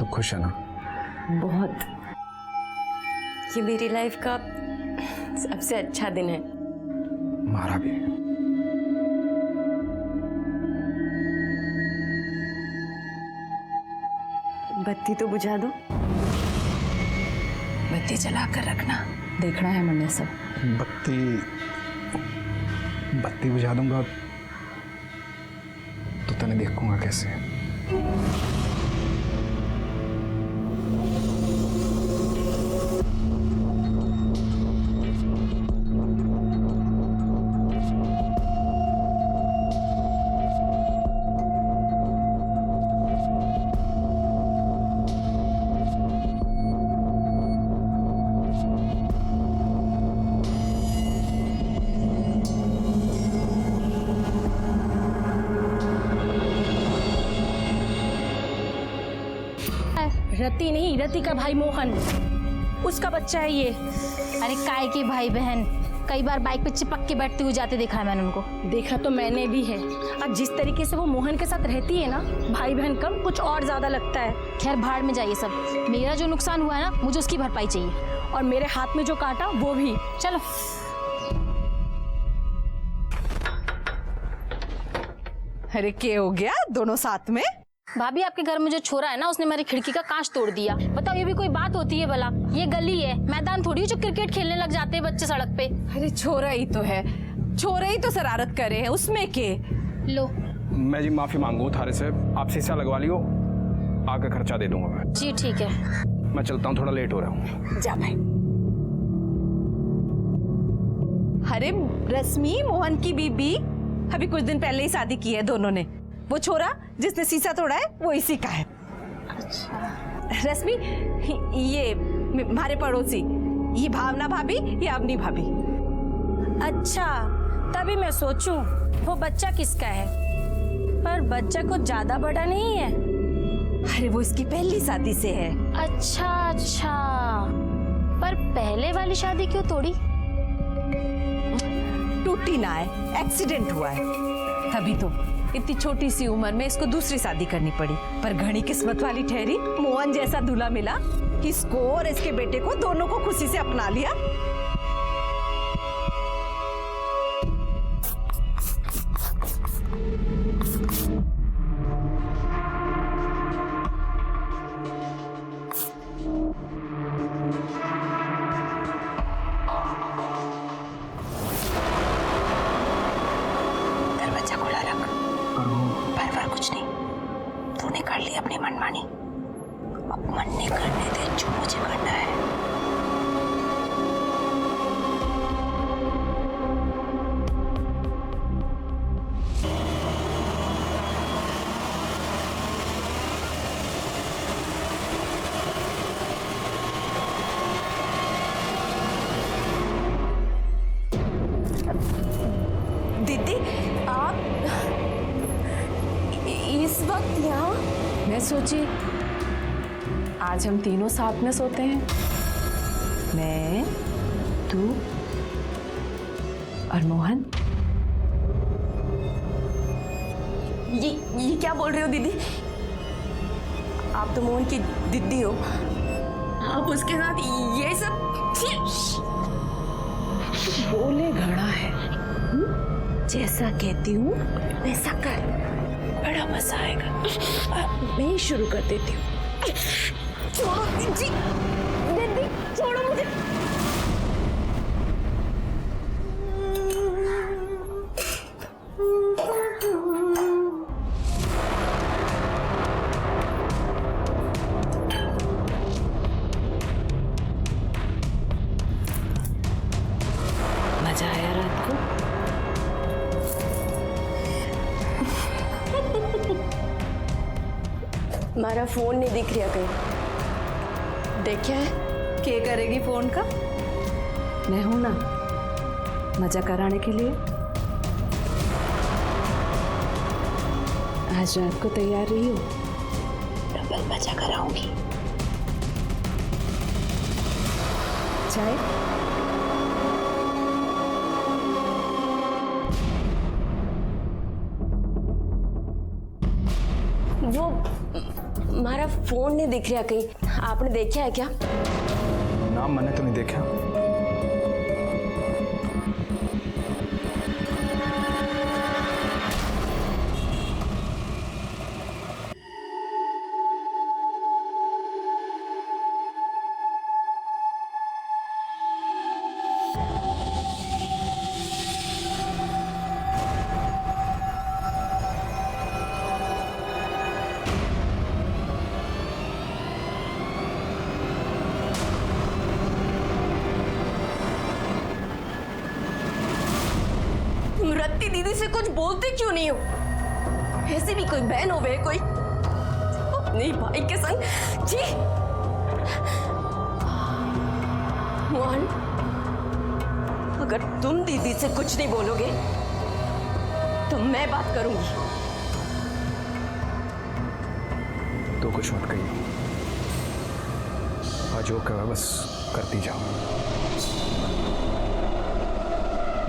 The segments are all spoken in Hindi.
तो खुश है ना? बहुत। ये मेरी लाइफ का सबसे अच्छा दिन है। हमारा भी। बत्ती तो बुझा दो। बत्ती जला कर रखना, देखना है मैंने सब। बत्ती बुझा दूंगा तो तने देखूंगा कैसे? रति नहीं, रति का भाई मोहन, उसका बच्चा है ये। अरे काय के भाई बहन, कई बार बाइक पे चिपक के बैठते हुए जाते देखा है मैंने उनको। देखा तो मैंने भी है। और जिस तरीके से वो मोहन के साथ रहती है ना, भाई बहन कम कुछ और ज्यादा लगता है। खैर भाड़ में जाइए सब, मेरा जो नुकसान हुआ है ना, मुझे उसकी भरपाई चाहिए। और मेरे हाथ में जो काटा वो भी। चलो। अरे क्या हो गया दोनों साथ में? भाभी आपके घर में जो छोरा है ना, उसने मेरी खिड़की का कांच तोड़ दिया। बताओ ये भी कोई बात होती है भला? ये गली है, मैदान थोड़ी है जो क्रिकेट खेलने लग जाते हैं बच्चे सड़क पे। अरे छोरा ही तो है, छोरा ही तो शरारत करे है, उसमें के। लो। मैं जी माफी मांगू थारे से, आप शीशा लगवा लियो, आगे खर्चा दे दूंगा मैं। जी ठीक है। मैं चलता हूँ, थोड़ा लेट हो रहा हूँ। जा भाई। अरे रश्मि, मोहन की बीबी अभी कुछ दिन पहले ही शादी की है दोनों ने। वो छोरा जिसने शीशा तोड़ा है वो इसी का है। अच्छा। रश्मि, ये हमारे पड़ोसी, ये भावना भाभी, ये अवनी भाभी। अच्छा, तभी मैं सोचूं वो बच्चा किसका है, पर बच्चा कुछ ज्यादा बड़ा नहीं है। अरे वो इसकी पहली शादी से है। अच्छा अच्छा, पर पहले वाली शादी क्यों तोड़ी? टूटी ना है, एक्सीडेंट हुआ है, तभी तो इतनी छोटी सी उम्र में इसको दूसरी शादी करनी पड़ी। पर घनी किस्मत वाली ठहरी, मोहन जैसा दूल्हा मिला कि इसको और इसके बेटे को दोनों को खुशी से अपना लिया। दरवाजा खुला रख। पर कुछ नहीं, तूने कर ली अपनी मनमानी, अब मन नहीं करने दे जो मुझे करना है। दीदी आप इस वक्त यहाँ? मैं सोची आज हम तीनों साथ में सोते हैं, मैं, तू और मोहन। ये क्या बोल रहे हो दीदी? आप तो मोहन की दीदी हो, आप उसके साथ ये सब? बोले घड़ा है, जैसा कहती हूँ वैसा कर, बड़ा मजा आएगा। मैं ही शुरू कर देती हूँ। छोड़ो दीदी, दीदी छोड़ो मुझे। मजा आया रात को? हमारा फोन नहीं दिख रहा कहीं। देखा है क्या करेगी फोन का? मैं हूं ना मजा कराने के लिए। आज रात को तैयार रही हो? डबल मजा कराऊंगी। चाय? वो हमारा फोन नहीं दिख रहा कहीं, आपने देखा है क्या? नाम मैंने तो नहीं देखा। रत्ती दीदी से कुछ बोलते क्यों नहीं हो? ऐसी भी कोई बहन हो वे कोई अपने भाई के संग। जी मोहन, अगर तुम दीदी से कुछ नहीं बोलोगे तो मैं बात करूंगी। तो कुछ मत कहिए, और जो कहा बस करती जाओ।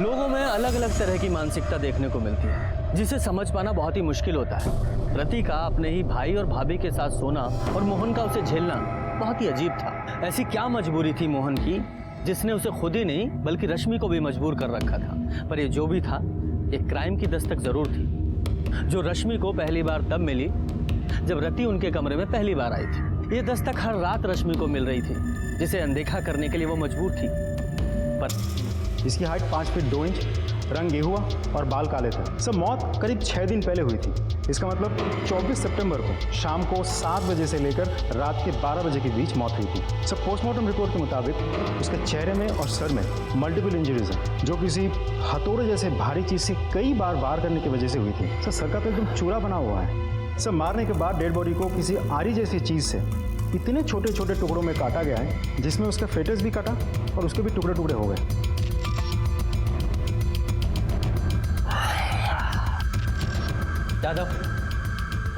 लोगों में अलग अलग तरह की मानसिकता देखने को मिलती है, जिसे समझ पाना बहुत ही मुश्किल होता है। रति का अपने ही भाई और भाभी के साथ सोना और मोहन का उसे झेलना बहुत ही अजीब था। ऐसी क्या मजबूरी थी मोहन की जिसने उसे खुद ही नहीं बल्कि रश्मि को भी मजबूर कर रखा था। पर ये जो भी था, एक क्राइम की दस्तक जरूर थी, जो रश्मि को पहली बार तब मिली जब रति उनके कमरे में पहली बार आई थी। ये दस्तक हर रात रश्मि को मिल रही थी, जिसे अनदेखा करने के लिए वो मजबूर थी। पर इसकी हाइट 5 फीट 2 इंच, रंग गेहुआ और बाल काले थे। सब मौत करीब 6 दिन पहले हुई थी। इसका मतलब 24 सितंबर को शाम को 7 बजे से लेकर रात के 12 बजे के बीच मौत हुई थी। सब पोस्टमार्टम रिपोर्ट के मुताबिक उसके चेहरे में और सर में मल्टीपल इंजरीज हैं, जो किसी हथौड़े जैसे भारी चीज़ से कई बार वार करने की वजह से हुई थी। सर का तो एकदम चूरा बना हुआ है। सब मारने के बाद डेड बॉडी को किसी आरी जैसी चीज़ से इतने छोटे छोटे टुकड़ों में काटा गया है, जिसमें उसका फेटस भी कटा और उसके भी टुकड़े टुकड़े हो गए। यादव,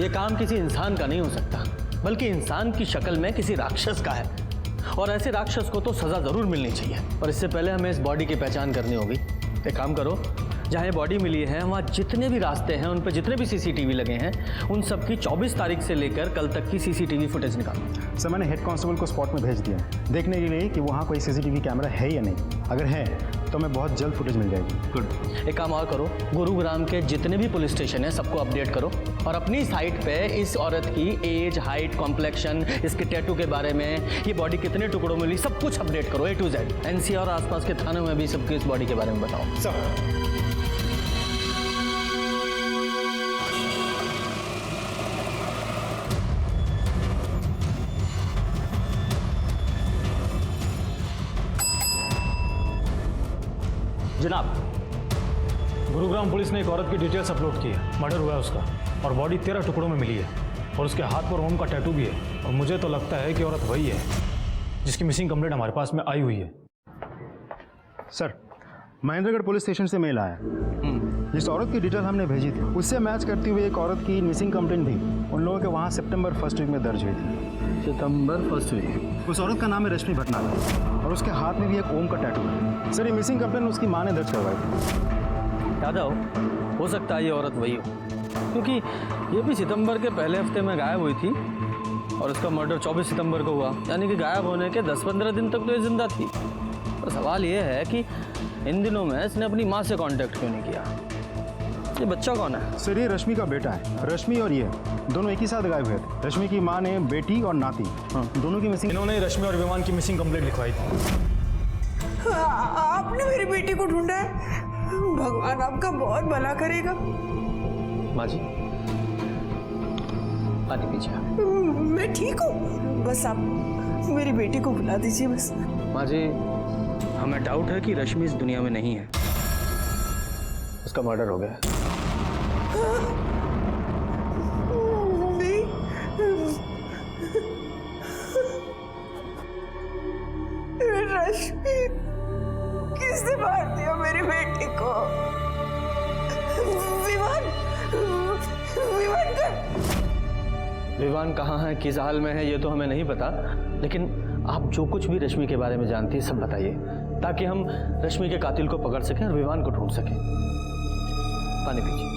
ये काम किसी इंसान का नहीं हो सकता, बल्कि इंसान की शक्ल में किसी राक्षस का है, और ऐसे राक्षस को तो सजा जरूर मिलनी चाहिए। पर इससे पहले हमें इस बॉडी की पहचान करनी होगी। एक काम करो, जहाँ ये बॉडी मिली है वहाँ जितने भी रास्ते हैं, उन पर जितने भी सीसीटीवी लगे हैं, उन सब की 24 तारीख से लेकर कल तक की सीसीटीवी फुटेज निकालो। सर, मैंने हेड कांस्टेबल को स्पॉट में भेज दिया है देखने के लिए कि वहाँ कोई सीसीटीवी कैमरा है या नहीं। अगर है तो हमें बहुत जल्द फुटेज मिल जाएगी। गुड। एक काम और करो, गुरुग्राम के जितने भी पुलिस स्टेशन हैं सबको अपडेट करो, और अपनी साइट पे इस औरत की एज, हाइट, कॉम्प्लेक्शन, इसके टैटू के बारे में, ये बॉडी कितने टुकड़ों में मिली, सब कुछ अपडेट करो A to Z। NCR और आसपास के थानों में भी सबके इस बॉडी के बारे में बताओ। सर, जनाब, गुरुग्राम पुलिस ने एक औरत की डिटेल्स अपलोड की है। मर्डर हुआ है उसका, और बॉडी 13 टुकड़ों में मिली है, और उसके हाथ पर ओम का टैटू भी है। और मुझे तो लगता है कि औरत वही है जिसकी मिसिंग कंप्लेंट हमारे पास में आई हुई है। सर, महेंद्रगढ़ पुलिस स्टेशन से मेल आया। जिस औरत की डिटेल हमने भेजी थी, उससे मैच करती हुई एक औरत की मिसिंग कंप्लेंट भी उन लोगों के वहाँ सितंबर 1st वीक में दर्ज हुई थी। सितंबर 1st वीक। उस औरत का नाम है रश्मि भटनागर, और उसके हाथ में भी एक ओम का टैटू है। सर, ये मिसिंग कंप्लेंट उसकी माँ ने दर्ज करवाई थी। यादव, हो सकता है ये औरत वही हो, क्योंकि ये भी सितंबर के पहले हफ्ते में गायब हुई थी, और इसका मर्डर 24 सितंबर को हुआ, यानी कि गायब होने के 10-15 दिन तक तो ये जिंदा थी। तो सवाल ये है कि इन दिनों में इसने अपनी माँ से कांटेक्ट क्यों नहीं किया? ये बच्चा कौन है? सर, ये रश्मि का बेटा है। रश्मि और ये दोनों एक ही साथ गायब हुए थे। रश्मि की माँ ने बेटी और नाती दोनों की मिसिंग। इन्होंने रश्मि और विमान की मिसिंग कंप्लेंट लिखवाई थी। आपने मेरी बेटी को ढूंढा है, भगवान आपका बहुत भला करेगा। माँ जी, पानी पीजिए। मैं ठीक हूँ, बस आप मेरी बेटी को बुला दीजिए बस। माँ जी, हमें डाउट है कि रश्मि इस दुनिया में नहीं है, उसका मर्डर हो गया। रश्मि, किसने मार दिया मेरी बेटी को? विमान, विमान का। विवान कहाँ है, किस हाल में है, ये तो हमें नहीं पता, लेकिन आप जो कुछ भी रश्मि के बारे में जानती है सब बताइए, ताकि हम रश्मि के कातिल को पकड़ सकें और विवान को ढूंढ सकें। पानी पीजिए।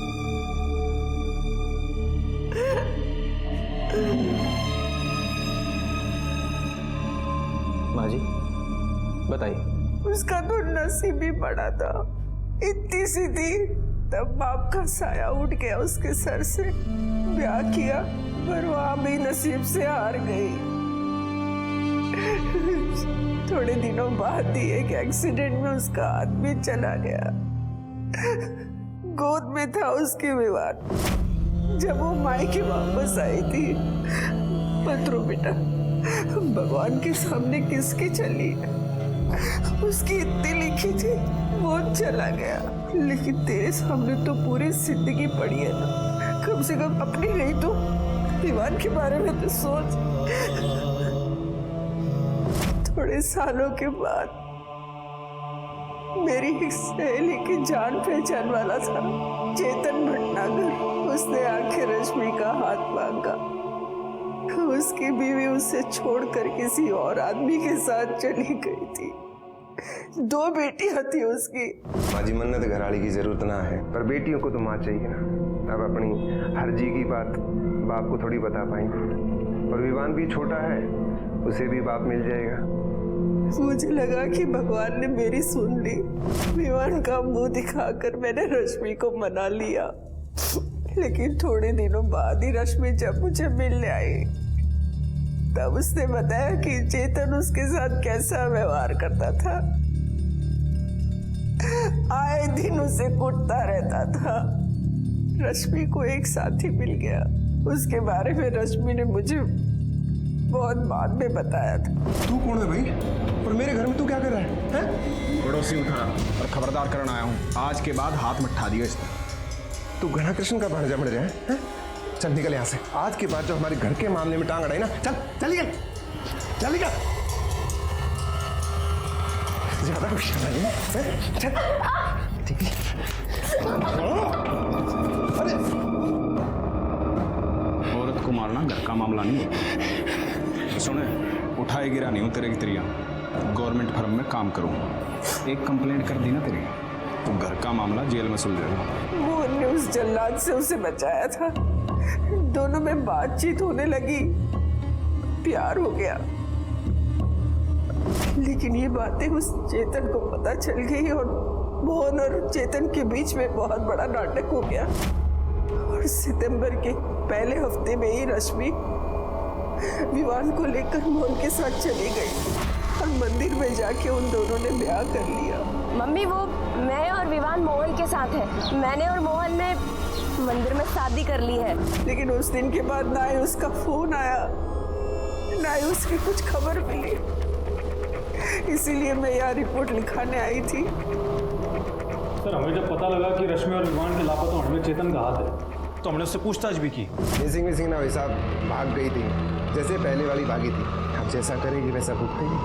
बताइए। उसका तो नसीब ही बड़ा था, इतनी सी थी तब बाप का साया उठ गया उसके सर से। ब्याह किया पर वहां भी नसीब से हार गई। थोड़े दिनों बाद ही एक एक्सीडेंट में उसका हाथ भी चला गया। गोद में था उसके विवान। जब वो मायके वापस आई थी, पत्रो बेटा भगवान के सामने किसकी चली है? उसकी इतनी लिखी थी, वो चला गया। लेकिन तेरे सामने तो पूरी जिंदगी पड़ी है ना, कम से कम अपनी नहीं तो विवान के बारे में तो सोच। थोड़े सालों के बाद मेरी एक सहेली की जान पहचान वाला था, चेतन भटनागर। उसने आखिर रश्मि का हाथ मांगा। उसकी बीवी उसे छोड़कर किसी और आदमी के साथ चली गई थी। 2 बेटियां थी उसकी। माँ जी, मन्नत घराड़ी की जरूरत ना है, पर बेटियों को तो माँ चाहिए ना। अब अपनी हर्जी की बात बाप को थोड़ी बता पाएंगे। और विवान भी छोटा है, उसे भी बाप मिल जाएगा। मुझे लगा कि भगवान ने मेरी सुन ली। विवान का मुंह दिखाकर मैंने रश्मि को मना लिया। लेकिन थोड़े दिनों बाद ही रश्मि जब मुझे मिलने आई, तब उसने बताया कि चेतन उसके साथ कैसा व्यवहार करता था। आए दिन उसे कुटता रहता था। रश्मि को एक साथी मिल गया। उसके बारे में रश्मि ने मुझे बहुत बाद में बताया था। तू कौन है भाई? और मेरे घर में तू क्या कर रहा है? पड़ोसी हूँ थाना और खबरदार करना आया हूँ। आज के बाद हाथ मत ठा दियो इसने। तू घना कृष्ण का भांजा बढ़ रहा है? चल निकल यहाँ से। आज के बाद जो हमारे घर के मामले में टांग अड़ाई ना, चल चल निकल, चल निकल। ज्यादा कुछ नहीं है। चल ठीक है। अरे औरत को मारना घर का मामला नहीं है। सुने, उठाए गिरा नहीं हूँ तेरे की तेरिया। गवर्नमेंट फर्म में काम करूँ। एक कंप्लेंट कर दी ना तेरी तो घर का मामला जेल में सुलझेगा। मोहन ने उस जल्लाद से उसे बचाया था। दोनों में बातचीत होने लगी, प्यार हो गया। लेकिन ये बातें उस चेतन को पता चल गई और मोहन और चेतन के बीच में बहुत बड़ा नाटक हो गया। और सितंबर के पहले हफ्ते में ही रश्मि विवान को लेकर मोहन के साथ चली गई और मंदिर में जाके उन दोनों ने ब्याह कर लिया। मम्मी, वो मैं और विवान मोहन के साथ है। मैंने और मोहन ने मंदिर में शादी कर ली है। लेकिन उस दिन के बाद ना ही उसका फोन आया, ना ही उसकी कुछ खबर मिली। इसीलिए मैं यहाँ रिपोर्ट लिखाने आई थी। सर, हमें जब पता लगा कि रश्मि और विवान के लापता होने में चेतन का हाथ है, तो हमने उससे पूछताछ भी की। मिसिंग ना भाई साहब, भाग गई थी जैसे पहले वाली भागी थी। अब जैसा करेगी वैसा भुगतेगी।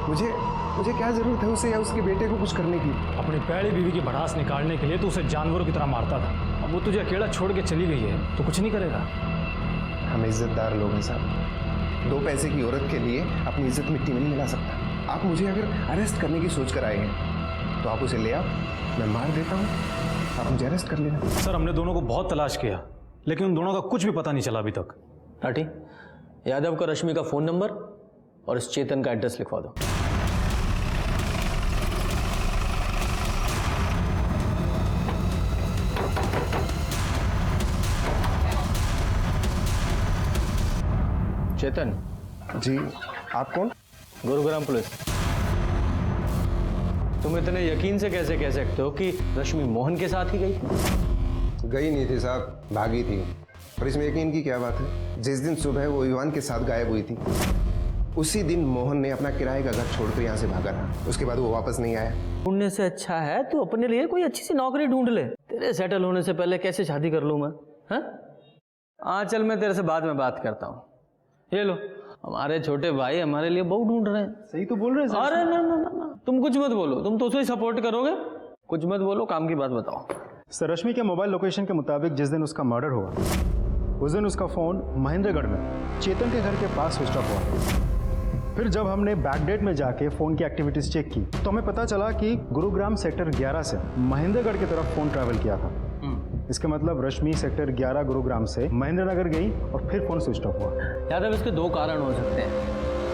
मुझे क्या जरूरत है उसे या उसके बेटे को कुछ करने की? अपनी पहली बीवी की भड़ास निकालने के लिए तो उसे जानवरों की तरह मारता था। अब वो तुझे अकेला छोड़ के चली गई है तो कुछ नहीं करेगा। हम इज्जतदार लोग हैं साहब। 2 पैसे की औरत के लिए अपनी इज्जत मिट्टी में नहीं मिला सकता। आप मुझे अगर अरेस्ट करने की सोच कर आए हैं तो आप उसे ले आओ, मैं मार देता हूँ, आप मुझे अरेस्ट कर लेना। सर, हमने दोनों को बहुत तलाश किया, लेकिन उन दोनों का कुछ भी पता नहीं चला अभी तक। टाटी, यादव का रश्मि का फ़ोन नंबर और इस चेतन का एड्रेस लिखवा दो। चेतन जी, आप कौन? गुरुग्राम पुलिस। तुम इतने यकीन से कैसे कह सकते हो कि रश्मि मोहन के साथ ही गई? गई नहीं थी साहब, भागी थी। और इसमें यकीन की क्या बात है? जिस दिन सुबह वो विवान के साथ गायब हुई थी, उसी दिन मोहन ने अपना किराए का घर छोड़कर यहाँ से भागा था। उसके बाद वो वापस नहीं आया। ढूंढने से अच्छा है तो अपने लिए कोई अच्छी सी नौकरी ढूंढ ले। तेरे सेटल होने से पहले कैसे शादी कर लूँ मैं? हाँ चल, मैं तेरे से बाद में बात करता हूँ। ये लो, हमारे छोटे भाई हमारे लिए बहू ढूंढ रहे हैं। सही तो बोल रहे हैं। अरे ना, तुम कुछ मत बोलो, तुम तो उसे ही सपोर्ट करोगे। कुछ मत बोलो, काम की बात बताओ। सर, रश्मि के मोबाइल लोकेशन के मुताबिक जिस दिन उसका मर्डर हुआ, उस दिन उसका फ़ोन महेंद्रगढ़ में चेतन के घर के पास स्विच ऑफ हुआ। फिर जब हमने बैकडेट में जाके फ़ोन की एक्टिविटीज़ चेक की तो हमें पता चला कि गुरुग्राम सेक्टर 11 से महेंद्रगढ़ की तरफ फ़ोन ट्रैवल किया था। इसका मतलब रश्मि सेक्टर 11 गुरुग्राम से महेंद्रनगर गई और फिर फ़ोन स्विच ऑफ हुआ। यादव, इसके 2 कारण हो सकते हैं।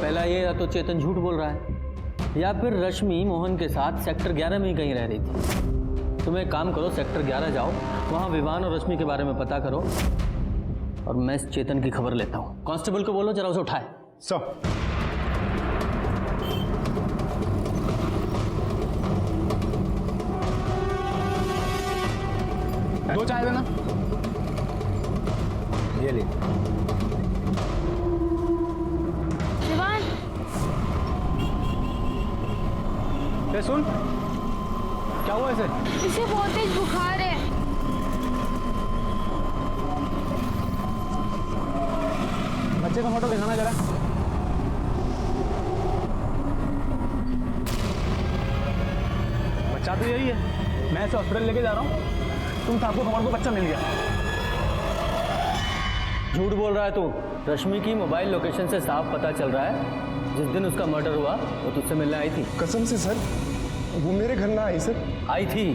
पहला ये, या तो चेतन झूठ बोल रहा है, या फिर रश्मि मोहन के साथ सेक्टर 11 में ही कहीं रह रही थी। तुम एक काम करो, सेक्टर 11 जाओ, वहाँ विवान और रश्मि के बारे में पता करो और मैं इस चेतन की खबर लेता हूँ। कांस्टेबल को बोलो जरा उसे उठाए। सर दो चाय देना। ये ले। विवान, ए सुन, क्या हुआ इसे? इसे बहुत तेज बुखार है। बच्चे का फोटो दिखाना जरा। बच्चा तो यही है, मैं इसे हॉस्पिटल लेके जा रहा हूँ। तुम साहब को कमर को बच्चा मिल गया। झूठ बोल रहा है तू। रश्मि की मोबाइल लोकेशन से साफ पता चल रहा है जिस दिन उसका मर्डर हुआ वो तुझसे मिलने आई थी। कसम से सर, वो मेरे घर ना आई सर। आई थी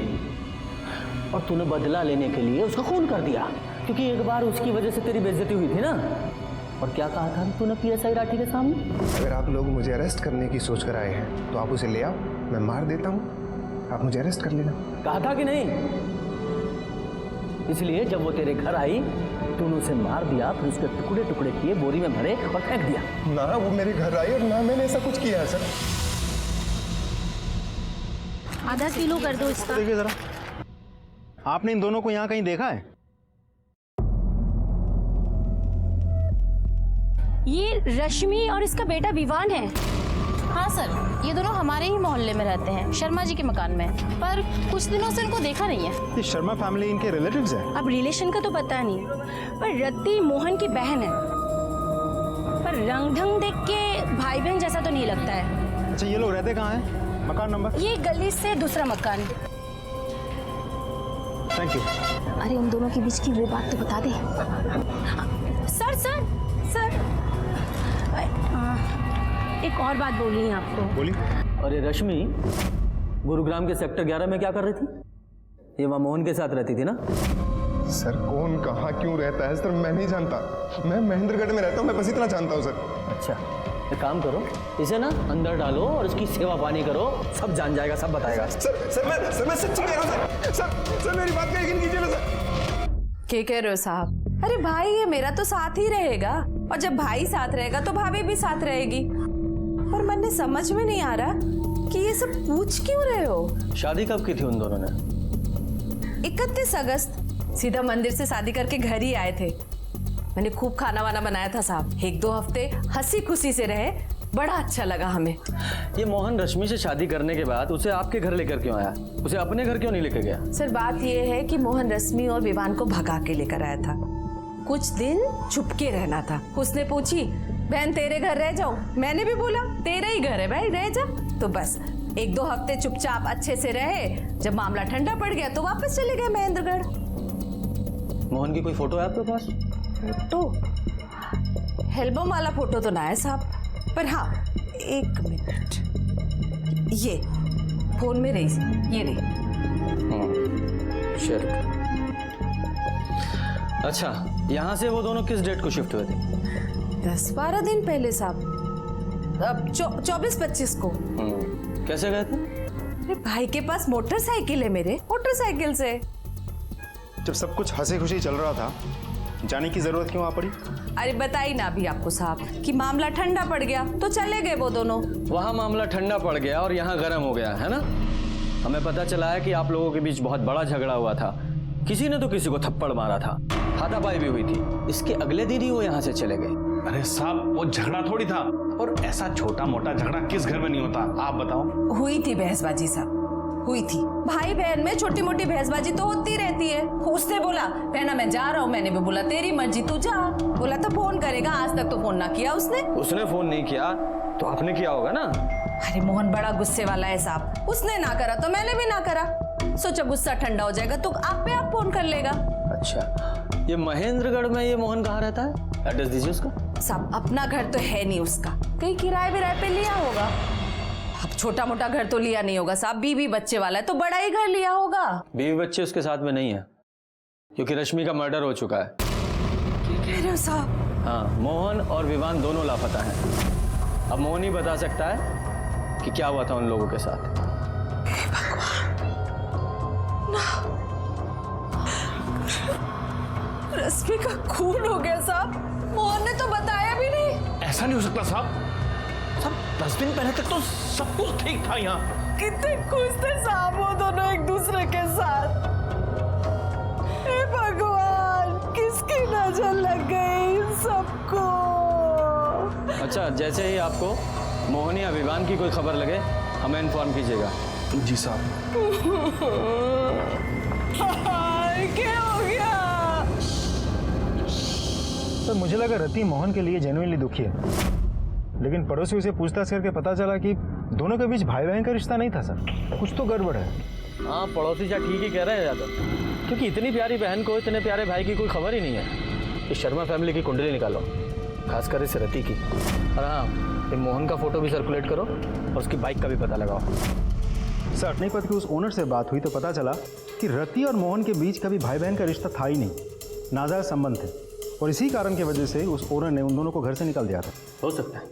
और तूने बदला लेने के लिए उसका खून कर दिया, क्योंकि एक बार उसकी वजह से तेरी बेइज्जती हुई थी ना। और क्या कहा था तूने पीएसआई राठी के सामने? अगर आप लोग मुझे अरेस्ट करने की सोच कर आए हैं तो आप उसे ले आओ, मैं मार देता हूँ, आप मुझे अरेस्ट कर लेना। कहा था कि नहीं? इसलिए जब वो तेरे घर आई तूने उसे मार दिया, फिर उसके टुकड़े टुकड़े किए, बोरी में भरे और फेंक दिया। ना वो मेरे घर आई और ना मैंने ऐसा कुछ किया है सर। आधा किलो कर दो इसका। देखिए जरा, आपने इन दोनों को यहाँ कहीं देखा है? ये रश्मि और इसका बेटा विवान है। हाँ सर, ये दोनों हमारे ही मोहल्ले में रहते हैं, शर्मा जी के मकान में, पर कुछ दिनों से इनको देखा नहीं है। ये शर्मा फैमिली इनके रिलेटिव्स हैं? अब रिलेशन का तो पता नहीं, पर रत्ती मोहन की बहन है, पर रंग ढंग देख के भाई बहन जैसा तो नहीं लगता है। अच्छा, ये लोग रहते कहाँ हैं? मकान नंबर? ये गली से दूसरा मकान। Thank you. अरे उन दोनों के बीच की वो बात तो बता दे। सर सर सर, एक और बात बोलनी है आपको। बोलिए। और ये रश्मि गुरुग्राम के सेक्टर 11 में क्या कर रही थी? ये वहाँ मोहन के साथ रहती थी ना? सर कौन कहाँ क्यों रहता है सर मैं नहीं जानता, मैं महेंद्रगढ़ में रहता हूँ, मैं बस इतना जानता हूँ सर। अच्छा, एक काम करो, इसे ना अंदर डालो और इसकी सेवा पानी करो, सब जान जाएगा, सब बताएगा। सर मैं सच्ची कह रहा हूँ सर मेरी बात का यकीन कीजिए ना सर। क्या कह रहे हो साहब? अरे भाई ये मेरा तो साथ ही रहेगा, और जब भाई साथ रहेगा तो भाभी भी साथ रहेगी। पर मन समझ में नहीं आ रहा कि ये सब पूछ क्यों रहे हो? शादी कब की थी उन दोनों ने? 31 अगस्त। सीधा मंदिर से शादी करके घर ही आए थे। मैंने खूब खाना वाना बनाया था साहब, 1-2 हफ्ते हंसी खुशी से रहे, बड़ा अच्छा लगा हमें। ये मोहन रश्मि से शादी करने के बाद उसे आपके घर लेकर क्यों आया? उसे अपने घर क्यों नहीं लेकर गया? सर बात ये है कि मोहन रश्मि और विवान को भगा के लेकर आया था। कुछ दिन चुपके रहना था। उसने पूछी, बहन तेरे घर रह जाओ? मैंने भी बोला तेरा ही घर है भाई, रह जा। तो बस 1-2 हफ्ते चुपचाप अच्छे से रहे, जब मामला ठंडा पड़ गया तो वापस चले गए महेंद्रगढ़। मोहन की कोई फोटो है आपके पास? फोटो? एल्बम वाला फोटो तो ना है साहब, पर हाँ 1 मिनट, ये फोन में रही, ये रही। शेयर। अच्छा, यहाँ से वो दोनों किस डेट को शिफ्ट हुए थे? 10-12 दिन पहले साहब, अब 24-25 को। कैसे गए थे? अरे भाई के पास मोटरसाइकिल है, मेरे मोटरसाइकिल से। जब सब कुछ हंसी खुशी चल रहा था, जाने की जरूरत क्यों आ पड़ी? अरे बताई ना अभी आपको साहब कि मामला ठंडा पड़ गया तो चले गए वो दोनों। वहाँ मामला ठंडा पड़ गया और यहाँ गर्म हो गया है ना? हमें पता चला है कि आप लोगों के बीच बहुत बड़ा झगड़ा हुआ था, किसी ने तो किसी को थप्पड़ मारा था, हाथापाई भी हुई थी। इसके अगले दिन ही वो यहाँ से चले गए। अरे साहब वो झगड़ा थोड़ी था, और ऐसा छोटा मोटा झगड़ा किस घर में नहीं होता, आप बताओ। हुई थी बहसबाजी साहब, हुई थी। भाई बहन में छोटी मोटी बहसबाजी तो होती रहती है। उसने बोला बहना मैं जा रहा हूँ, मैंने भी बोला तेरी मर्जी तू जा। बोला था फोन करेगा, आज तक तो फोन ना किया उसने। उसने फोन नहीं किया तो आपने किया होगा ना? अरे मोहन बड़ा गुस्से वाला है साहब, उसने ना करा तो मैंने भी ना करा। सोचा गुस्सा ठंडा हो जाएगा तो आप पे आप फोन कर लेगा। अच्छा, ये महेंद्रगढ़ में ये मोहन कहाँ रहता है? एड्रेस दीजिए उसका। साहब अपना घर तो है नहीं उसका, कहीं किराए विराए पे लिया होगा। अब छोटा मोटा घर तो लिया नहीं होगा साहब, बीवी बच्चे वाला है तो बड़ा ही घर लिया होगा। बीवी बच्चे उसके साथ में नहीं है, क्योंकि रश्मि का मर्डर हो चुका है। क्या कह रहे हो साहब? हाँ, मोहन और विवान दोनों लापता हैं। अब मोहन ही बता सकता है कि क्या हुआ था उन लोगों के साथ। रश्मि का खून हो गया साहब, मोहन ने तो बताया भी नहीं। ऐसा नहीं हो सकता साहब। साहब 10 दिन पहले तक तो सब कुछ ठीक था यहाँ। कितने खुश थे साहब वो दोनों एक दूसरे के साथ। हे भगवान, किसकी नजर लग गई इन सबको। अच्छा, जैसे ही आपको मोहन या विवान की कोई खबर लगे हमें इन्फॉर्म कीजिएगा। जी साहब। क्या हो गया? सर मुझे लगा रति मोहन के लिए जेन्युइनली दुखी है, लेकिन पड़ोसियों से पूछताछ करके पता चला कि दोनों के बीच भाई बहन का रिश्ता नहीं था सर। कुछ तो गड़बड़ है। हाँ, पड़ोसी जा ठीक ही कह रहे हैं यादव, क्योंकि इतनी प्यारी बहन को इतने प्यारे भाई की कोई खबर ही नहीं है। इस शर्मा फैमिली की कुंडली निकालो, खासकर इस रति की। और हाँ, ये मोहन का फोटो भी सर्कुलेट करो और उसकी बाइक का भी पता लगाओ। सर अग्निपथ के उस ओनर से बात हुई तो पता चला कि रति और मोहन के बीच कभी भाई बहन का रिश्ता था ही नहीं, नाजायज संबंध थे, और इसी कारण की वजह से उस ओनर ने उन दोनों को घर से निकाल दिया था। हो सकता है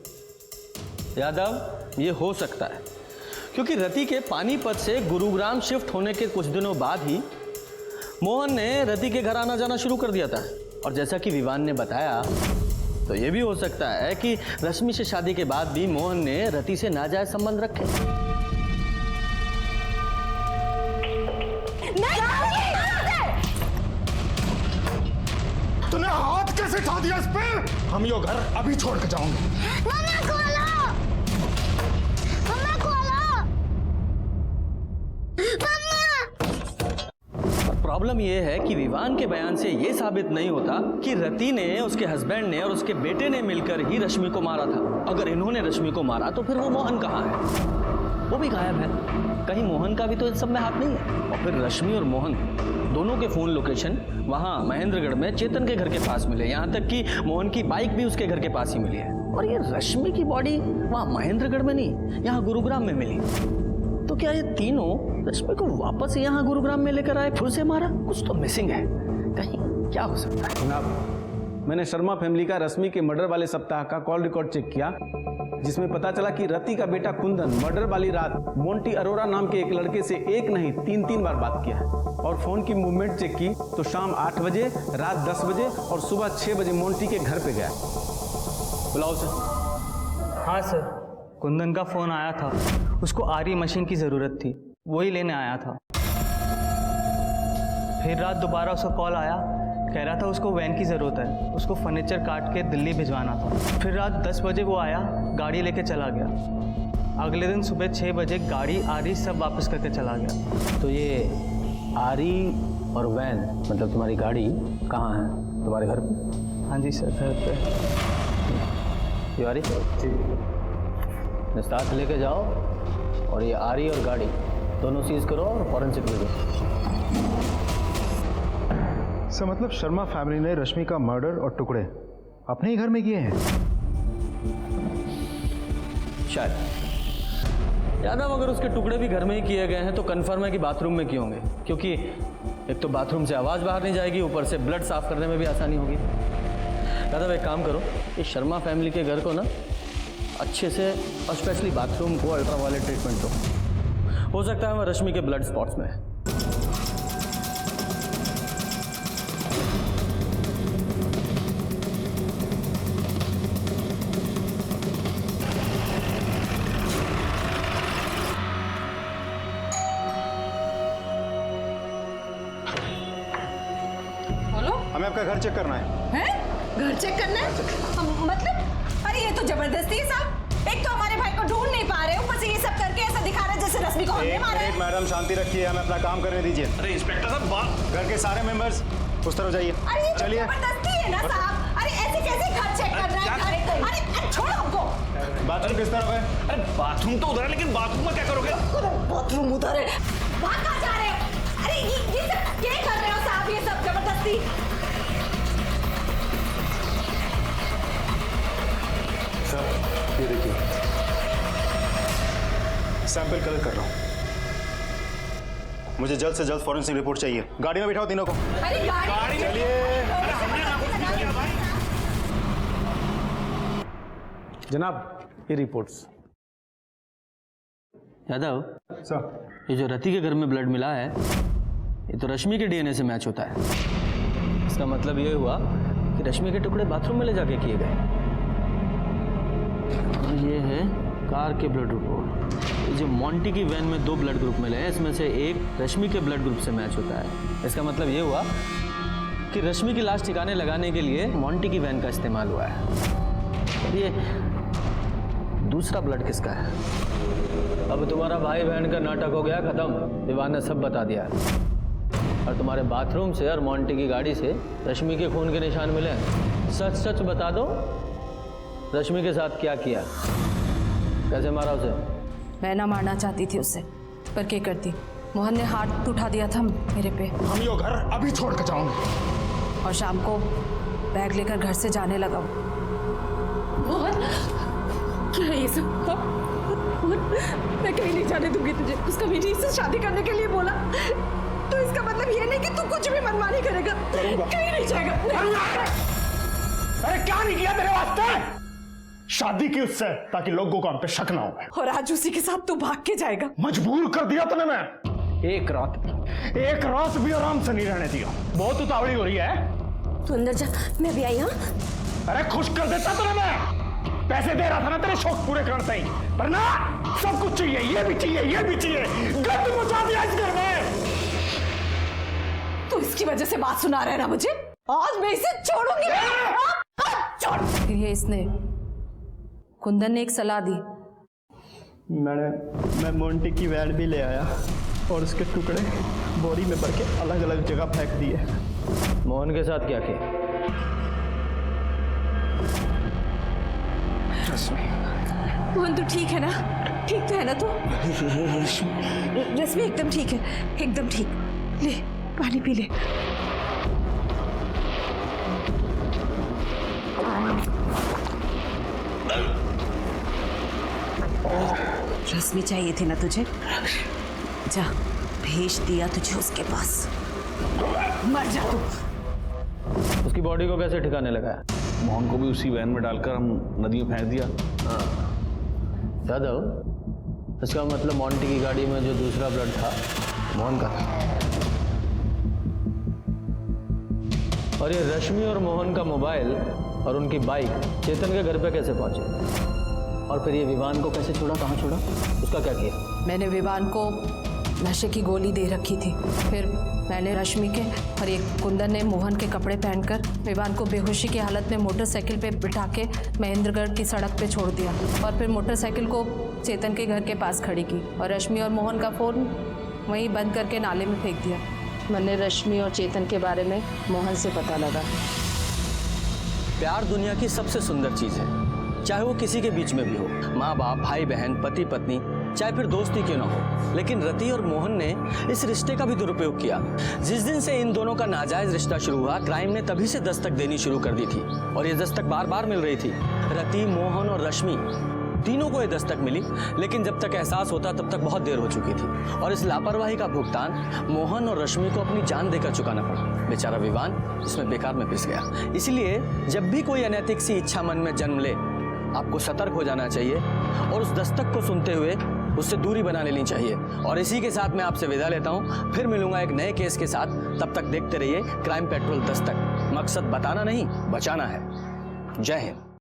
यादव, ये हो सकता है, क्योंकि रति के पानीपत से गुरुग्राम शिफ्ट होने के कुछ दिनों बाद ही मोहन ने रति के घर आना जाना शुरू कर दिया था। और जैसा कि विवान ने बताया, तो ये भी हो सकता है कि रश्मि से शादी के बाद भी मोहन ने रति से नाजायज संबंध रखे। तूने हाथ कैसे उठा दिया इस पे? हम यो घर अभी छोड़ के जाऊंगे। प्रॉब्लम यह है कि विवान के बयान से यह साबित नहीं होता कि रति ने, उसके हस्बैंड ने और उसके बेटे ने मिलकर ही रश्मि को मारा था। अगर इन्होंने रश्मि को मारा तो फिर वो मोहन कहाँ है? वो भी गायब है। कहीं मोहन का भी तो इस सब में हाथ नहीं है। और फिर रश्मि और मोहन दोनों के फोन लोकेशन वहाँ महेंद्रगढ़ में चेतन के घर के पास मिले। यहाँ तक कि मोहन की बाइक भी उसके घर के पास ही मिली है। और ये रश्मि की बॉडी वहाँ महेंद्रगढ़ में नहीं, यहाँ गुरुग्राम में मिली। तो क्या ये तीनों रश्मि को वापस यहाँ गुरुग्राम में लेकर आए, फिर से मारा? कुछ तो मिसिंग है, कहीं क्या हो सकता है? जनाब, मैंने शर्मा फैमिली का रश्मि के मर्डर वाले सप्ताह का कॉल रिकॉर्ड चेक किया, जिसमें पता चला कि रति का बेटा कुंदन मर्डर वाली रात मोंटी अरोरा नाम के एक लड़के से एक नहीं 3 बार बात किया है। और फोन की मूवमेंट चेक की तो शाम 8 बजे, रात 10 बजे और सुबह 6 बजे मोंटी के घर पे गया। बुलाओ सर। हाँ सर, कुंदन का फोन आया था, उसको आरी मशीन की ज़रूरत थी, वही लेने आया था। फिर रात दोबारा उसका कॉल आया, कह रहा था उसको वैन की ज़रूरत है, उसको फर्नीचर काट के दिल्ली भिजवाना था। फिर रात 10 बजे वो आया, गाड़ी लेके चला गया। अगले दिन सुबह 6 बजे गाड़ी आरी सब वापस करके चला गया। तो ये आरी और वैन मतलब तुम्हारी गाड़ी कहाँ है? तुम्हारे घर पे? हाँ जी सर, घर पे। तिवारी साथ लेके जाओ और ये आरी और गाड़ी दोनों सीज करो और फॉरेंसिक भेजो। सर मतलब शर्मा फैमिली ने रश्मि का मर्डर और टुकड़े अपने ही घर में किए हैं? शायद। यादव, अगर उसके टुकड़े भी घर में ही किए गए हैं तो कंफर्म है कि बाथरूम में किए होंगे, क्योंकि एक तो बाथरूम से आवाज़ बाहर नहीं जाएगी, ऊपर से ब्लड साफ करने में भी आसानी होगी। यादव, एक काम करो, इस शर्मा फैमिली के घर को ना अच्छे से और स्पेशली बाथरूम को अल्ट्रावायलेट ट्रीटमेंट दो। हो सकता है वह रश्मि के ब्लड स्पॉट्स में है। हमें आपका घर चेक करना है। हैं? घर चेक करना है? मतलब अरे ये तो जबरदस्ती है साहब। एक तो हमारे भाई को ढूंढ नहीं पा रहे, ऊपर से ये सब करके ऐसा दिखा रहे जैसे रश्मि को हमने मारा है। मैडम शांति रखिए, हमें अपना काम करने दीजिए। अरे इंस्पेक्टर साहब, घर के सारे मेंबर्स उस तरफ जाइए। अरे ये तो चलिए। जबरदस्ती है ना साहब। अरे ऐसे कैसे घर चेक कर रहा है? अरे छोड़ो हमको। बाथरूम किस तरफ है? अरे बाथरूम तो उधर है, लेकिन बाथरूम में क्या करोगे? बाथरूम उधर है, वहाँ कहाँ जा रहे हो? अरे ये सब क्या कर रहे हो साहब? ये सब जबरदस्ती। सर ये देखिए, सैंपल कलेक्ट कर रहा हूँ। मुझे जल्द से जल्द फॉरेंसिक रिपोर्ट चाहिए। गाड़ी में बिठाओ तीनों को। अरे गाड़ी चलिए। जनाब, ये रिपोर्ट्स यादव सर, ये जो रति के घर में ब्लड मिला है ये तो रश्मि के डीएनए से मैच होता है। इसका मतलब ये हुआ कि रश्मि के टुकड़े बाथरूम में ले जाके किए गए। और ये है कार के ब्लड रिपोर्ट। ये जो मोंटी की वैन में 2 ब्लड ग्रुप मिले हैं, इसमें से एक रश्मि के ब्लड ग्रुप से मैच होता है। इसका मतलब ये हुआ कि रश्मि की लाश ठिकाने लगाने के लिए मोंटी की वैन का इस्तेमाल हुआ है। और ये दूसरा ब्लड किसका है? अब तुम्हारा भाई बहन का नाटक हो गया खत्म। विवान ने सब बता दिया। और तुम्हारे बाथरूम से और मोंटी की गाड़ी से रश्मि के खून के निशान मिले हैं। सच सच बता दो, रश्मि के साथ क्या किया, कैसे मारा उसे? मैं ना मारना चाहती थी उसे, पर क्या करती, मोहन ने हाथ उठा दिया था मेरे पे। हम यो घर अभी छोड़ के जाऊंगे। और शाम को बैग लेकर घर से जाने लगा। मोहन, क्या है ये सब? मोहन, मैं कहीं नहीं जाने दूंगी तुझे। उसका मीठी से शादी करने के लिए बोला, तो इसका मतलब ये नहीं कि तू कुछ भी मनमानी करेगा। कहीं नहीं जाएगा। अरे क्या नहीं किया तेरे वास्ते? शादी की उससे ताकि लोगों को हम पे शक ना हो। और आज उसी के साथ तू भाग के जाएगा। मजबूर कर दिया तूने। मैं एक रात भी आराम से नहीं रहने दिया। बहुत उतावली हो रही है। तू अंदर जा, मैं भी आई। हाँ, अरे खुश कर देता तूने। मैं पैसे दे रहा था ना तेरे शौक पूरे करने ही, पर ना सब कुछ चाहिए, ये भी चाहिए, ये भी चाहिए। गंद मचा दिया इस घर में। तू इसकी वजह से बात सुना रहा है ना मुझे। आज मैं इसे छोड़ूंगी। छोड़। फिर ये इसने कुंदन ने एक सलाह दी। मैं मोंटी की वैन भी ले आया और उसके टुकड़े बोरी में भर के अलग अलग जगह फेंक दिए। मोहन के साथ क्या किया? मोहन तू ठीक है ना? ठीक तो है ना तू? रश्मि एकदम ठीक है, एकदम ठीक। ले पानी पी ले। रश्मि चाहिए थी ना तुझे? जा, भेज दिया तुझे उसके पास। मर जा तू। उसकी बॉडी को कैसे ठिकाने लगाया? मोहन को भी उसी वैन में डालकर हम नदी में फेंक दिया। यादव, इसका मतलब मोंटी की गाड़ी में जो दूसरा ब्लड था मोहन का था। और ये रश्मि और मोहन का मोबाइल और उनकी बाइक चेतन के घर पे कैसे पहुंचे? और फिर ये विवान को कैसे छोड़ा, कहाँ छोड़ा, उसका क्या किया? मैंने विवान को नशे की गोली दे रखी थी। फिर मैंने रश्मि के और एक कुंदन ने मोहन के कपड़े पहनकर विवान को बेहोशी की हालत में मोटरसाइकिल पे बिठा के महेंद्रगढ़ की सड़क पे छोड़ दिया। और फिर मोटरसाइकिल को चेतन के घर के पास खड़ी की और रश्मि और मोहन का फ़ोन वहीं बंद करके नाले में फेंक दिया। मैंने रश्मि और चेतन के बारे में मोहन से पता लगा। प्यार दुनिया की सबसे सुंदर चीज़ है, चाहे वो किसी के बीच में भी हो, माँ बाप, भाई बहन, पति पत्नी, चाहे फिर दोस्ती क्यों ना हो। लेकिन रति और मोहन ने इस रिश्ते का भी दुरुपयोग किया। जिस दिन से इन दोनों का नाजायज रिश्ता शुरू हुआ, क्राइम ने तभी से दस्तक देनी शुरू कर दी थी। और ये दस्तक बार बार मिल रही थी। रति, मोहन और रश्मि तीनों को ये दस्तक मिली, लेकिन जब तक एहसास होता तब तक बहुत देर हो चुकी थी। और इस लापरवाही का भुगतान मोहन और रश्मि को अपनी जान देकर चुकाना पड़ा। बेचारा विवान इसमें बेकार में पिस गया। इसलिए जब भी कोई अनैतिक सी इच्छा मन में जन्म ले, आपको सतर्क हो जाना चाहिए और उस दस्तक को सुनते हुए उससे दूरी बना लेनी चाहिए। और इसी के साथ मैं आपसे विदा लेता हूं। फिर मिलूंगा एक नए केस के साथ। तब तक देखते रहिए क्राइम पेट्रोल दस्तक। मकसद बताना नहीं, बचाना है। जय हिंद।